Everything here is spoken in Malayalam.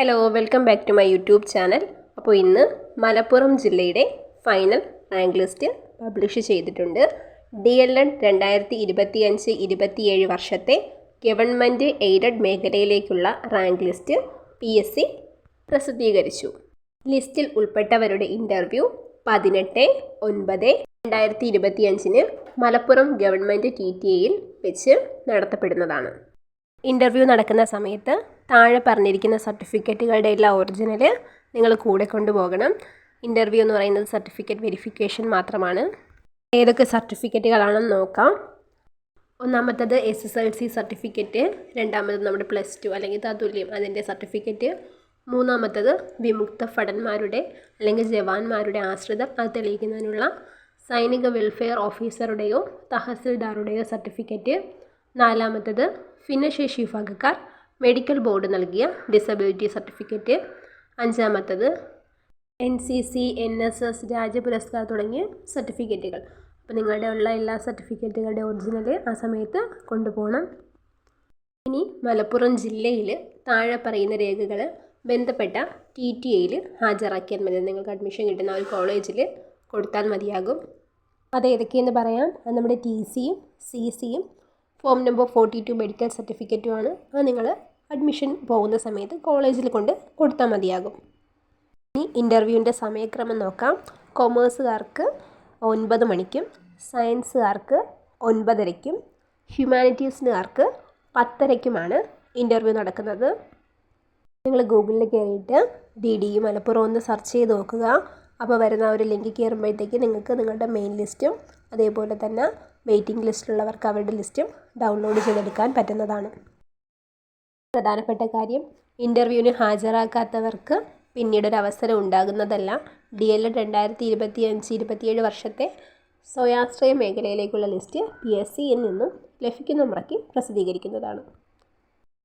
Hello welcome back to my YouTube channel. അപ്പോൾ ഇന്ന് മലപ്പുറം ജില്ലയുടെ ഫൈനൽ റാങ്ക് ലിസ്റ്റ് പബ്ലിഷ് ചെയ്തിട്ടുണ്ട്. DLED 2025-27 വർഷത്തെ ഗവൺമെൻറ് എയ്ഡഡ് മേഖലയിലേക്കുള്ള റാങ്ക് ലിസ്റ്റ് PSC പ്രസിദ്ധീകരിച്ചു. ലിസ്റ്റിൽ ഉൾപ്പെട്ടവരുടെ ഇൻ്റർവ്യൂ 18/9/2025 മലപ്പുറം ഗവൺമെൻറ് TTAയിൽ വെച്ച് നടത്തപ്പെടുന്നതാണ്. ഇൻ്റർവ്യൂ നടക്കുന്ന സമയത്ത് താഴെ പറഞ്ഞിരിക്കുന്ന സർട്ടിഫിക്കറ്റുകളുടെ എല്ലാ ഒറിജിനൽ നിങ്ങൾ കൂടെ കൊണ്ടുപോകണം. ഇൻ്റർവ്യൂ എന്ന് പറയുന്നത് സർട്ടിഫിക്കറ്റ് വെരിഫിക്കേഷൻ മാത്രമാണ്. ഏതൊക്കെ സർട്ടിഫിക്കറ്റുകളാണെന്ന് നോക്കാം. ഒന്നാമത്തത് SSLC സർട്ടിഫിക്കറ്റ്, രണ്ടാമത്തത് നമ്മുടെ +2 അല്ലെങ്കിൽ തതുല്യം അതിൻ്റെ സർട്ടിഫിക്കറ്റ്, മൂന്നാമത്തത് വിമുക്ത ഭടന്മാരുടെ അല്ലെങ്കിൽ ജവാന്മാരുടെ ആശ്രിതം അത് തെളിയിക്കുന്നതിനുള്ള സൈനിക വെൽഫെയർ ഓഫീസറുടെയോ തഹസിൽദാറുടെയോ സർട്ടിഫിക്കറ്റ്, നാലാമത്തത് ഭിന്നശേഷി വിഭാഗക്കാർ മെഡിക്കൽ ബോർഡ് നൽകിയ ഡിസബിലിറ്റി സർട്ടിഫിക്കറ്റ്, അഞ്ചാമത്തത് NCC NSS രാജ്യ പുരസ്കാർ തുടങ്ങിയ സർട്ടിഫിക്കറ്റുകൾ. അപ്പോൾ നിങ്ങളുടെ ഉള്ള എല്ലാ സർട്ടിഫിക്കറ്റുകളുടെ ഒറിജിനൽ ആ സമയത്ത് കൊണ്ടുപോകണം. ഇനി മലപ്പുറം ജില്ലയിൽ താഴെ പറയുന്ന രേഖകൾ ബന്ധപ്പെട്ട TTAയിൽ ഹാജരാക്കിയാൽ മതി. നിങ്ങൾക്ക് അഡ്മിഷൻ കിട്ടുന്ന ഒരു കോളേജിൽ കൊടുത്താൽ മതിയാകും. അത് ഏതൊക്കെയെന്ന് പറയാം. അത് നമ്മുടെ TCയും CCയും ഫോം നമ്പർ 42 മെഡിക്കൽ സർട്ടിഫിക്കറ്റുമാണ്. അത് നിങ്ങൾ അഡ്മിഷൻ പോകുന്ന സമയത്ത് കോളേജിൽ കൊടുത്താൽ മതിയാകും. ഇനി ഇൻ്റർവ്യൂവിൻ്റെ സമയക്രമം നോക്കാം. കൊമേഴ്സുകാർക്ക് 9 മണിക്കും, സയൻസുകാർക്ക് 9:30ക്കും, ഹ്യൂമാനിറ്റീസിനുകാർക്ക് 10:30ക്കുമാണ് ഇൻ്റർവ്യൂ നടക്കുന്നത്. നിങ്ങൾ ഗൂഗിളിൽ കയറിയിട്ട് DDU മലപ്പുറം ഒന്ന് സെർച്ച് ചെയ്ത് നോക്കുക. അപ്പോൾ വരുന്ന ഒരു ലിങ്ക് കയറുമ്പോഴത്തേക്ക് നിങ്ങൾക്ക് നിങ്ങളുടെ മെയിൻ ലിസ്റ്റും അതേപോലെ തന്നെ വെയിറ്റിംഗ് ലിസ്റ്റിലുള്ളവർക്ക് അവരുടെ ലിസ്റ്റും ഡൗൺലോഡ് ചെയ്തെടുക്കാൻ പറ്റുന്നതാണ്. പ്രധാനപ്പെട്ട കാര്യം, ഇൻ്റർവ്യൂവിന് ഹാജരാക്കാത്തവർക്ക് പിന്നീടൊരു അവസരം ഉണ്ടാകുന്നതല്ല. DLED 2025-27 വർഷത്തെ സ്വയാശ്രയ മേഖലയിലേക്കുള്ള ലിസ്റ്റ് PSCയിൽ നിന്നും ലഭിക്കുന്ന മുറയ്ക്ക് പ്രസിദ്ധീകരിക്കുന്നതാണ്.